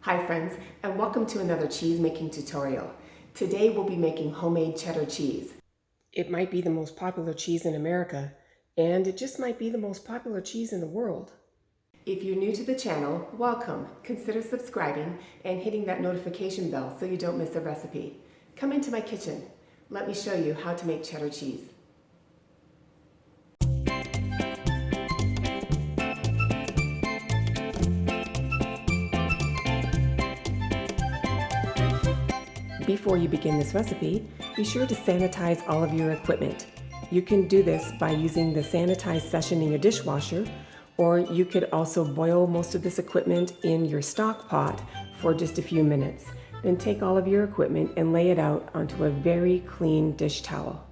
Hi friends, and welcome to another cheese making tutorial. Today we'll be making homemade cheddar cheese. It might be the most popular cheese in America, and it just might be the most popular cheese in the world. If you're new to the channel, welcome. Consider subscribing and hitting that notification bell so you don't miss a recipe. Come into my kitchen. Let me show you how to make cheddar cheese. Before you begin this recipe, be sure to sanitize all of your equipment. You can do this by using the sanitized session in your dishwasher, or you could also boil most of this equipment in your stock pot for just a few minutes. Then take all of your equipment and lay it out onto a very clean dish towel.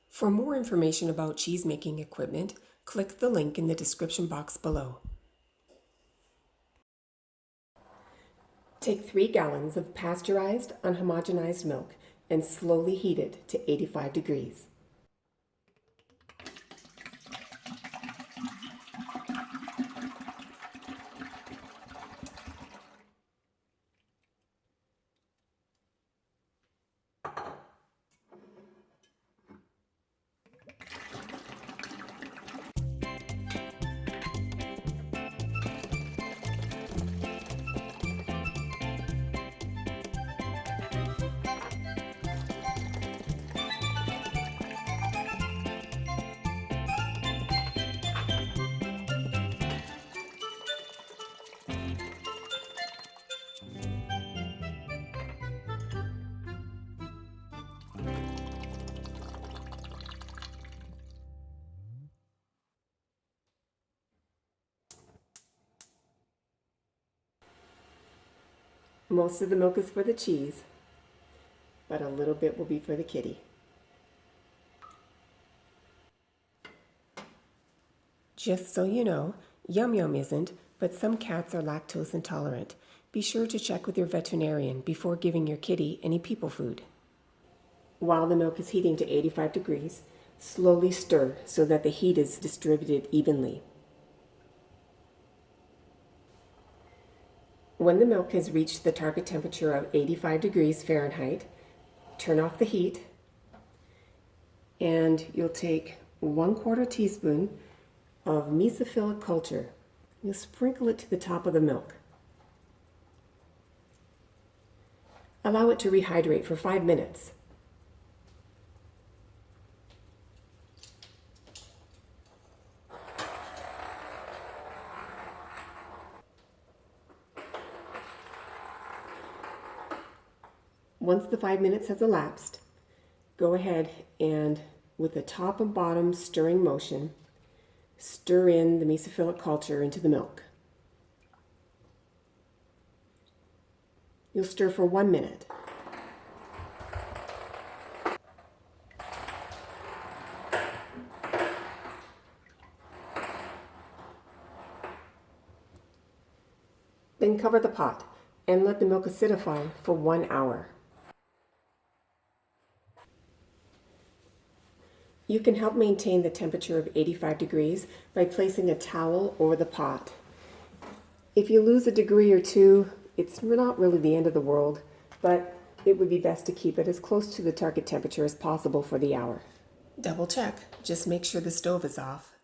For more information about cheese making equipment, click the link in the description box below. Take 3 gallons of pasteurized, unhomogenized milk and slowly heat it to 85 degrees. Most of the milk is for the cheese, but a little bit will be for the kitty. Just so you know, YumYum isn't, but some cats are lactose intolerant. Be sure to check with your veterinarian before giving your kitty any people food. While the milk is heating to 85 degrees, slowly stir so that the heat is distributed evenly. When the milk has reached the target temperature of 85 degrees Fahrenheit, turn off the heat, and you'll take 1/4 teaspoon of mesophilic culture. You'll sprinkle it to the top of the milk. Allow it to rehydrate for 5 minutes. Once the 5 minutes has elapsed, go ahead and, with the top and bottom stirring motion, stir in the mesophilic culture into the milk. You'll stir for 1 minute. Then cover the pot and let the milk acidify for 1 hour. You can help maintain the temperature of 85 degrees by placing a towel over the pot. If you lose a degree or two, it's not really the end of the world, but it would be best to keep it as close to the target temperature as possible for the hour. Double check, just make sure the stove is off.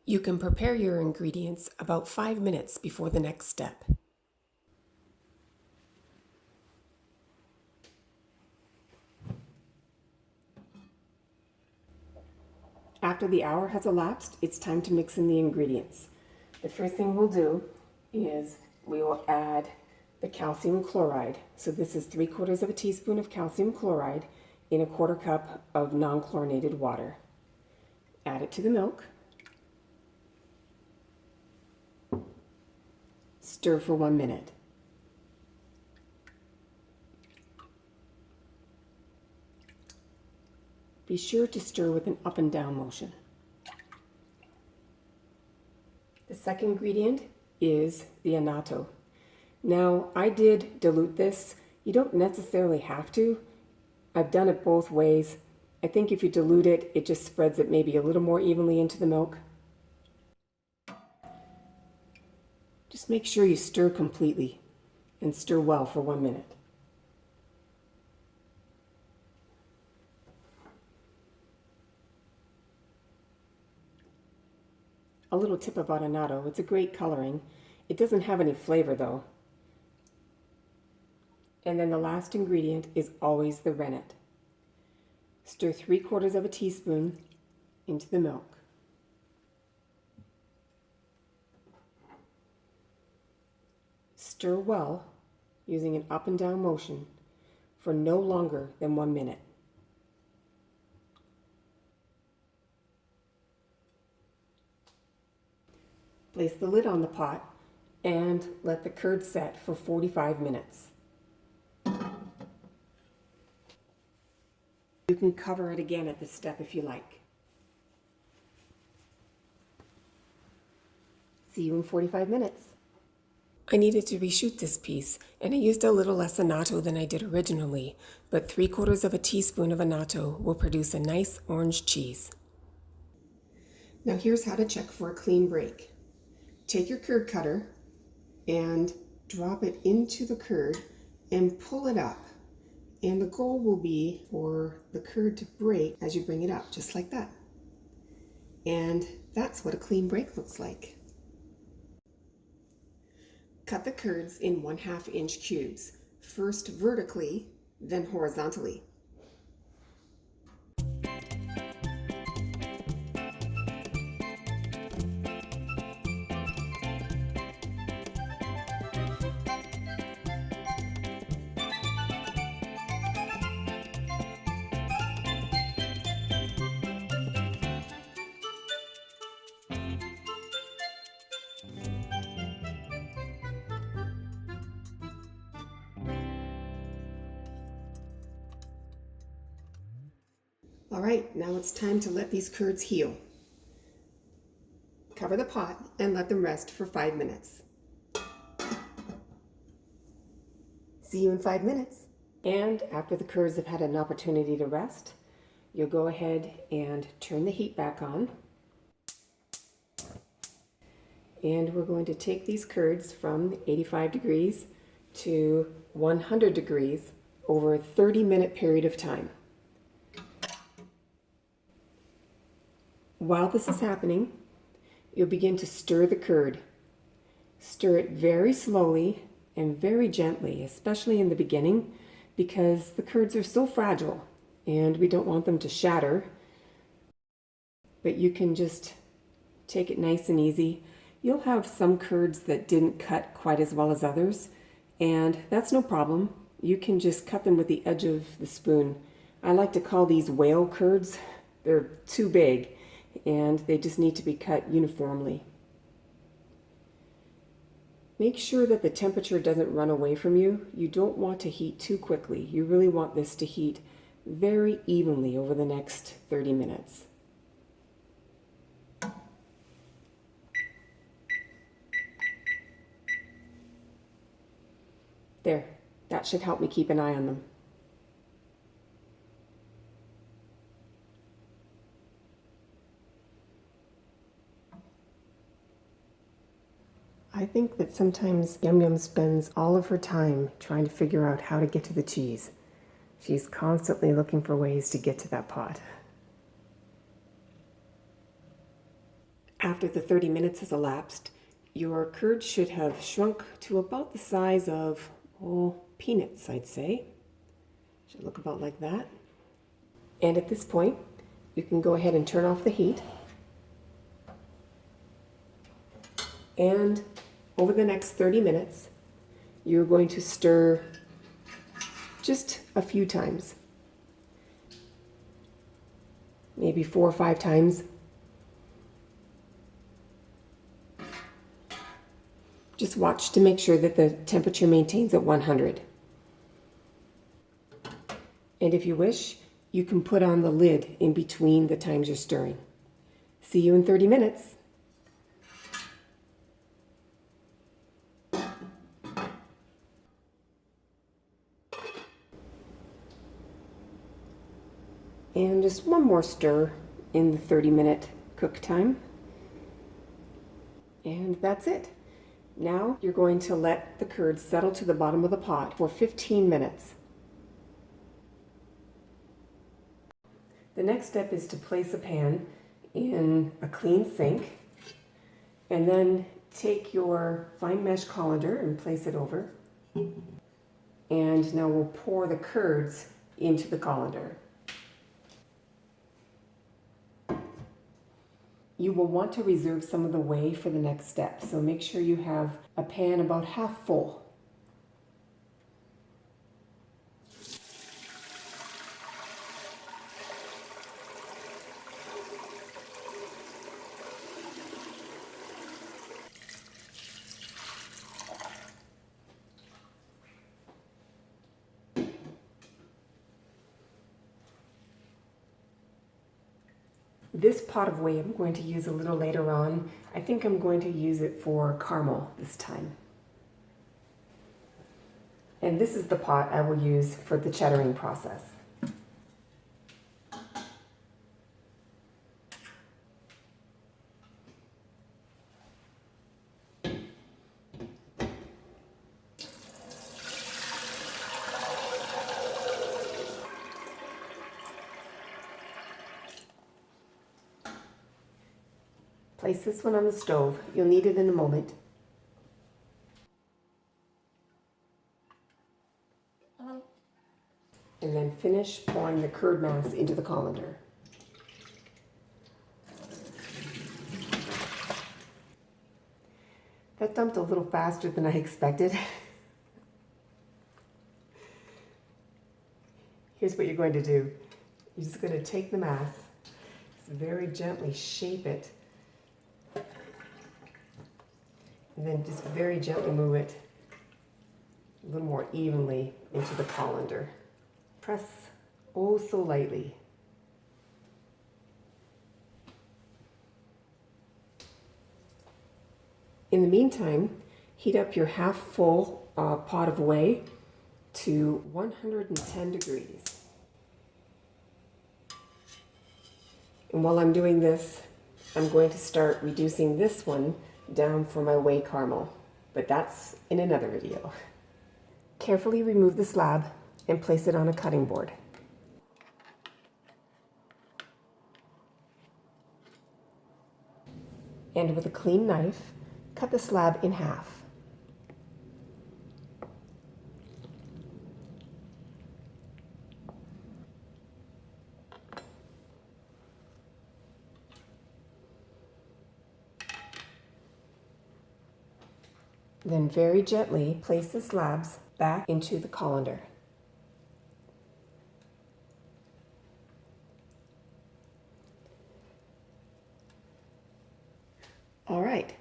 You can prepare your ingredients about 5 minutes before the next step. After the hour has elapsed, it's time to mix in the ingredients. The first thing we'll do is we will add the calcium chloride. So this is 3/4 teaspoon of calcium chloride in a 1/4 cup of non-chlorinated water. Add it to the milk. Stir for 1 minute. Be sure to stir with an up and down motion. The second ingredient is the annatto. Now, I did dilute this. You don't necessarily have to. I've done it both ways. I think if you dilute it, it just spreads it maybe a little more evenly into the milk. Just make sure you stir completely and stir well for 1 minute. A little tip about annatto, it's a great coloring. It doesn't have any flavor though. And then the last ingredient is always the rennet. Stir 3/4 teaspoon into the milk. Stir well using an up and down motion for no longer than 1 minute. Place the lid on the pot and let the curd set for 45 minutes. You can cover it again at this step if you like. See you in 45 minutes. I needed to reshoot this piece, and I used a little less annatto than I did originally, but 3/4 teaspoon of annatto will produce a nice orange cheese. Now here's how to check for a clean break. Take your curd cutter and drop it into the curd and pull it up. And the goal will be for the curd to break as you bring it up, just like that. And that's what a clean break looks like. Cut the curds in 1/2 inch cubes, first vertically, then horizontally. All right, now it's time to let these curds heal. Cover the pot and let them rest for 5 minutes. See you in 5 minutes. And after the curds have had an opportunity to rest, you'll go ahead and turn the heat back on. And we're going to take these curds from 85 degrees to 100 degrees over a 30-minute period of time. While this is happening, you'll begin to stir the curd. Stir it very slowly and very gently, especially in the beginning, because the curds are so fragile and we don't want them to shatter. But you can just take it nice and easy. You'll have some curds that didn't cut quite as well as others, and that's no problem. You can just cut them with the edge of the spoon. I like to call these whale curds. They're too big, and they just need to be cut uniformly. Make sure that the temperature doesn't run away from you. You don't want to heat too quickly. You really want this to heat very evenly over the next 30 minutes. There, that should help me keep an eye on them. I think that sometimes YumYum spends all of her time trying to figure out how to get to the cheese. She's constantly looking for ways to get to that pot. After the 30 minutes has elapsed, your curd should have shrunk to about the size of, peanuts, I'd say. Should look about like that. And at this point, you can go ahead and turn off the heat. And over the next 30 minutes, you're going to stir just a few times. Maybe 4 or 5 times. Just watch to make sure that the temperature maintains at 100. And if you wish, you can put on the lid in between the times you're stirring. See you in 30 minutes. And just one more stir in the 30-minute cook time. And that's it. Now you're going to let the curds settle to the bottom of the pot for 15 minutes. The next step is to place a pan in a clean sink, and then take your fine mesh colander and place it over. And now we'll pour the curds into the colander. You will want to reserve some of the whey for the next step, so make sure you have a pan about half full. This pot of whey I'm going to use a little later on. I think I'm going to use it for caramel this time. And this is the pot I will use for the cheddaring process. Place this one on the stove. You'll need it in a moment. And then finish pouring the curd mass into the colander. That dumped a little faster than I expected. Here's what you're going to do. You're just going to take the mass, just very gently shape it, and then just very gently move it a little more evenly into the colander. Press oh so lightly. In the meantime, heat up your half full pot of whey to 110 degrees. And while I'm doing this, I'm going to start reducing this one down for my whey caramel, but that's in another video. Carefully remove the slab and place it on a cutting board. And with a clean knife, cut the slab in half. Then very gently place the slabs back into the colander. All right,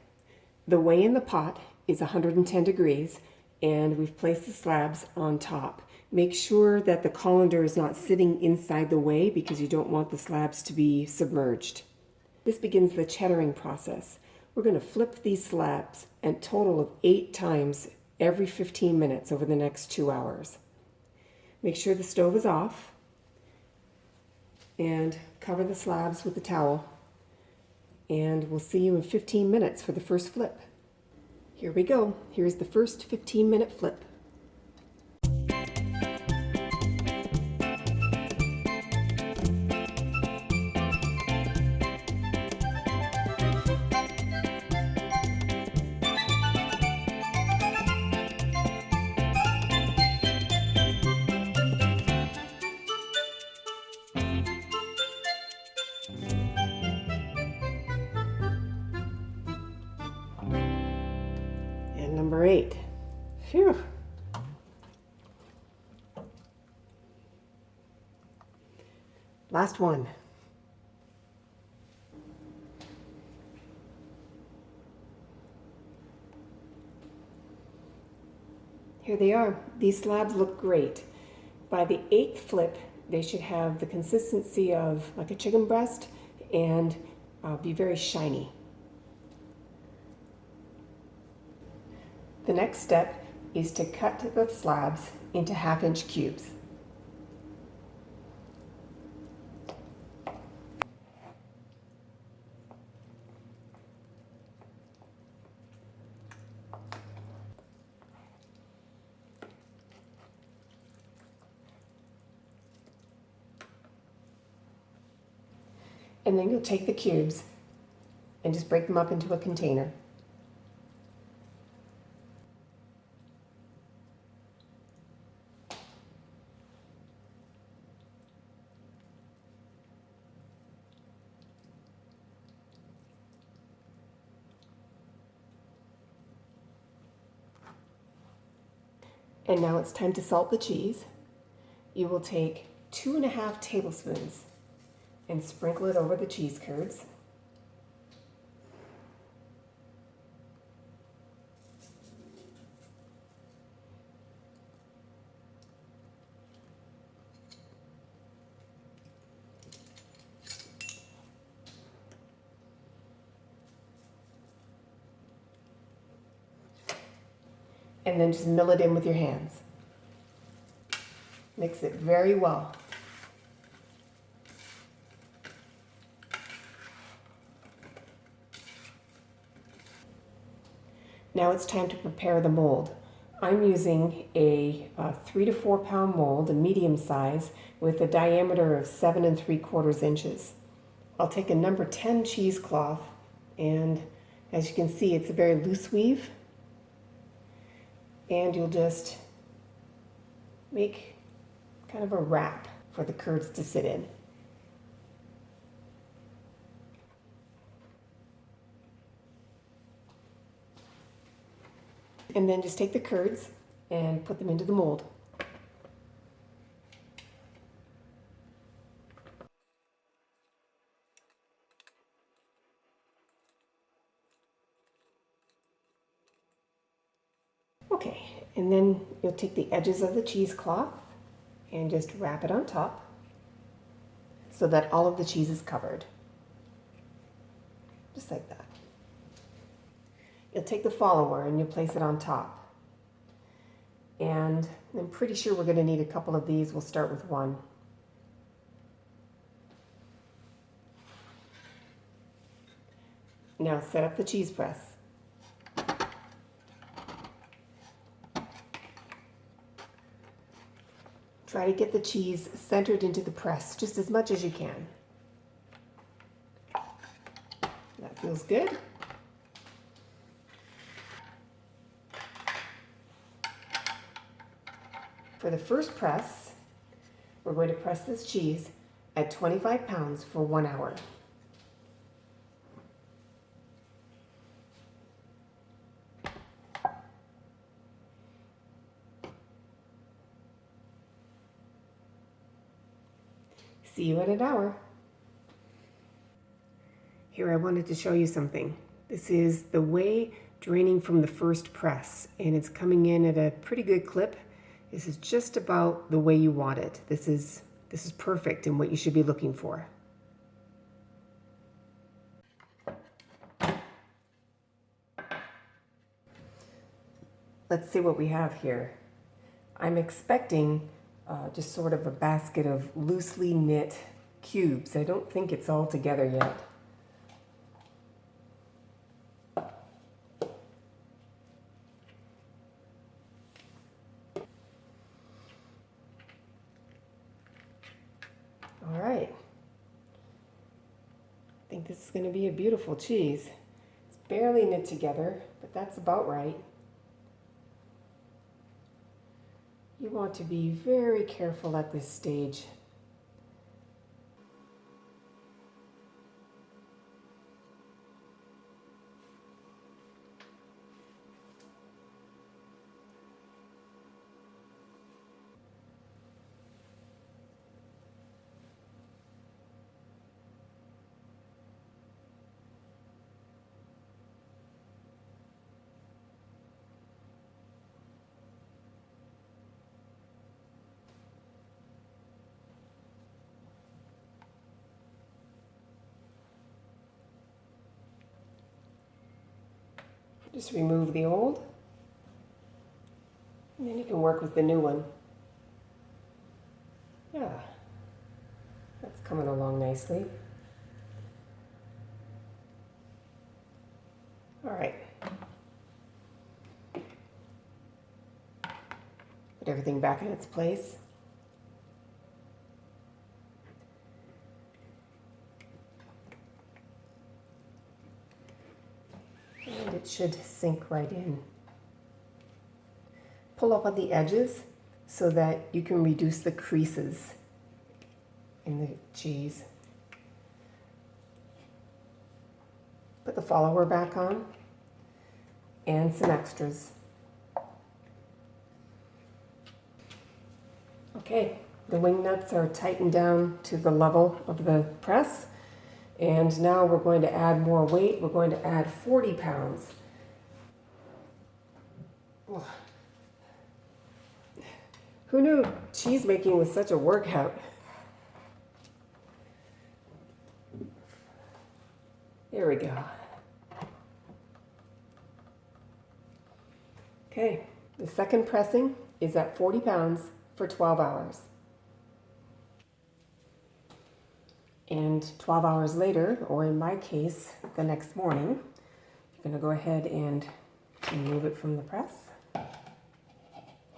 the whey in the pot is 110 degrees and we've placed the slabs on top. Make sure that the colander is not sitting inside the whey because you don't want the slabs to be submerged. This begins the cheddaring process. We're going to flip these slabs a total of 8 times every 15 minutes over the next 2 hours. Make sure the stove is off and cover the slabs with a towel. And we'll see you in 15 minutes for the first flip. Here we go. Here's the first 15-minute flip. And number 8. Phew. Last one. Here they are. These slabs look great. By the 8th flip, they should have the consistency of like a chicken breast and be very shiny. The next step is to cut the slabs into 1/2-inch cubes. And then you'll take the cubes and just break them up into a container. And now it's time to salt the cheese. You will take 2½ tablespoons and sprinkle it over the cheese curds. And then just mill it in with your hands. Mix it very well. Now it's time to prepare the mold. I'm using a 3 to 4 pound mold, a medium size, with a diameter of 7 3/4 inches. I'll take a number 10 cheesecloth, and as you can see, it's a very loose weave. And you'll just make kind of a wrap for the curds to sit in. And then just take the curds and put them into the mold. Okay, and then you'll take the edges of the cheesecloth and just wrap it on top so that all of the cheese is covered. Just like that. You'll take the follower and you'll place it on top. And I'm pretty sure we're going to need a couple of these. We'll start with one. Now set up the cheese press. Try to get the cheese centered into the press just as much as you can. That feels good. For the first press, we're going to press this cheese at 25 pounds for 1 hour. See you in an hour. Here, I wanted to show you something. This is the whey draining from the first press, and it's coming in at a pretty good clip. This is just about the way you want it. This is perfect and what you should be looking for. Let's see what we have here. I'm expecting just sort of a basket of loosely knit cubes. I don't think it's all together yet. All right. I think this is going to be a beautiful cheese. It's barely knit together, but that's about right. You want to be very careful at this stage. Just remove the old, and then you can work with the new one. Yeah, that's coming along nicely. All right. Put everything back in its place. it should sink right in. Pull up on the edges so that you can reduce the creases in the cheese. Put the follower back on and some extras. Okay, the wing nuts are tightened down to the level of the press. And now we're going to add more weight. We're going to add 40 pounds. Oh. Who knew cheese making was such a workout? There we go. Okay, the second pressing is at 40 pounds for 12 hours. And 12 hours later, or in my case, the next morning, you're going to go ahead and remove it from the press.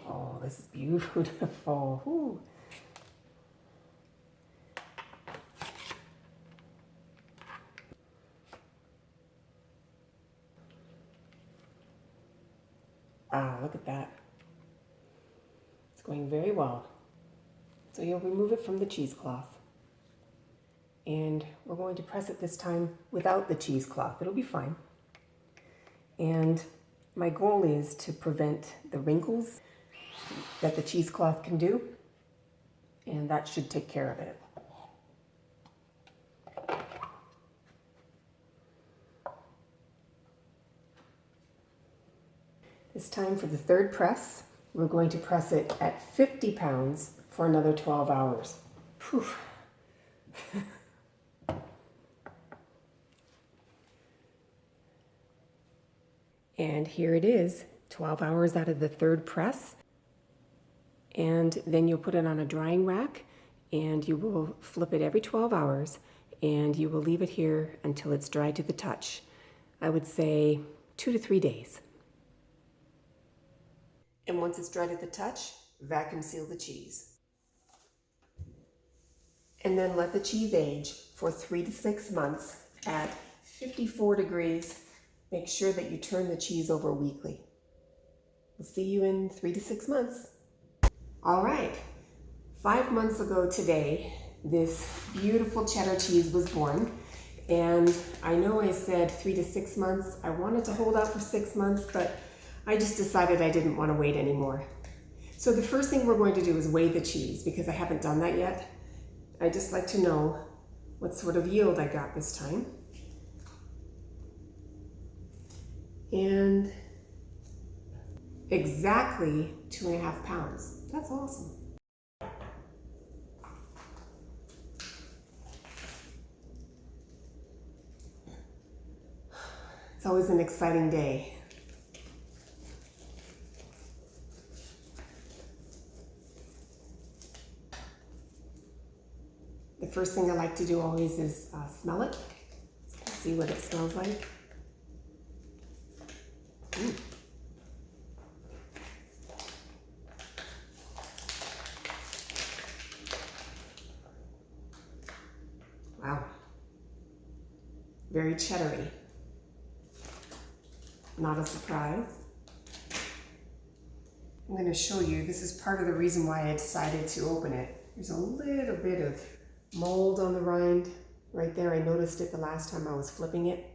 Oh, this is beautiful. Ooh. Ah, look at that. It's going very well. So you'll remove it from the cheesecloth. And we're going to press it this time without the cheesecloth. It'll be fine. And my goal is to prevent the wrinkles that the cheesecloth can do. And that should take care of it. This time for the third press, we're going to press it at 50 pounds for another 12 hours. Whew. And here it is, 12 hours out of the third press. And then you'll put it on a drying rack and you will flip it every 12 hours and you will leave it here until it's dry to the touch. I would say 2 to 3 days. And once it's dry to the touch, vacuum seal the cheese. And then let the cheese age for 3 to 6 months at 54 degrees. Make sure that you turn the cheese over weekly. We'll see you in 3 to 6 months. All right, 5 months ago today, this beautiful cheddar cheese was born. And I know I said 3 to 6 months. I wanted to hold out for 6 months, but I just decided I didn't want to wait anymore. So the first thing we're going to do is weigh the cheese because I haven't done that yet. I'd just like to know what sort of yield I got this time. And exactly 2.5 pounds. That's awesome. It's always an exciting day. The first thing I like to do always is smell it. See what it smells like. Ooh. Wow. Very cheddary. Not a surprise. I'm going to show you, this is part of the reason why I decided to open it. There's a little bit of mold on the rind right there. I noticed it the last time I was flipping it.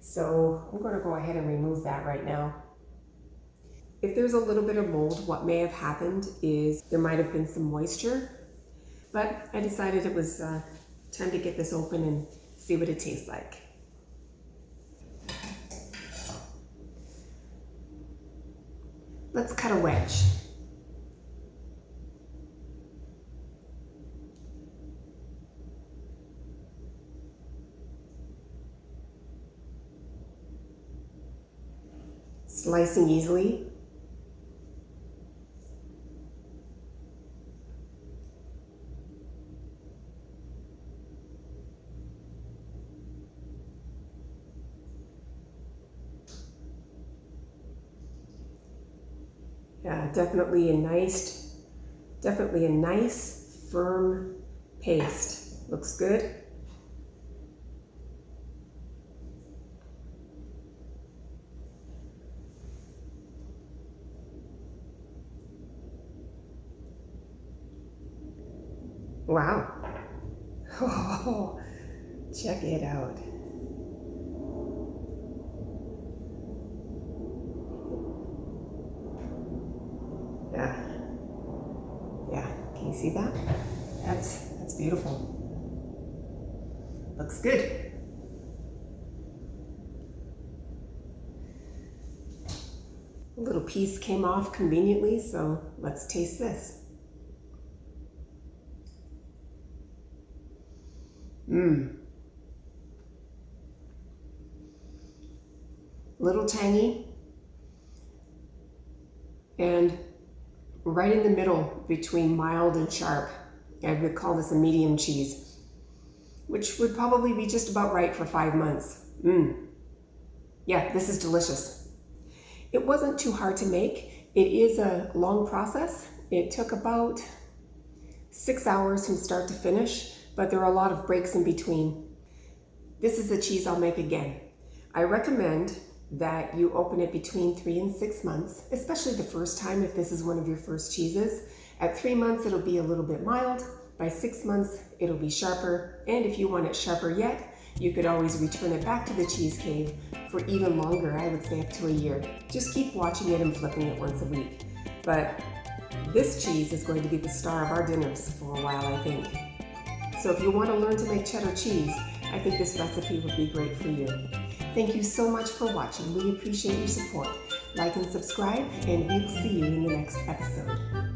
So I'm going to go ahead and remove that right now. If there's a little bit of mold, what may have happened is there might have been some moisture, but I decided it was time to get this open and see what it tastes like. Let's cut a wedge. Slicing easily. Yeah, definitely a nice firm paste. Looks good. Wow. Oh, check it out. Yeah, can you see that? That's beautiful. Looks good. A little piece came off conveniently, so let's taste this. Little tangy, and right in the middle between mild and sharp. I would call this a medium cheese, which would probably be just about right for 5 months. Yeah, this is delicious. It wasn't too hard to make. It is a long process. It took about 6 hours from start to finish, but there are a lot of breaks in between. This is the cheese I'll make again. I recommend that you open it between 3 and 6 months, especially the first time if this is one of your first cheeses. At 3 months, it'll be a little bit mild. By 6 months, it'll be sharper. And if you want it sharper yet, you could always return it back to the cheese cave for even longer, I would say up to a year. Just keep watching it and flipping it once a week. But this cheese is going to be the star of our dinners for a while, I think. So if you want to learn to make cheddar cheese, I think this recipe would be great for you. Thank you so much for watching. We appreciate your support. Like and subscribe, and we will see you in the next episode.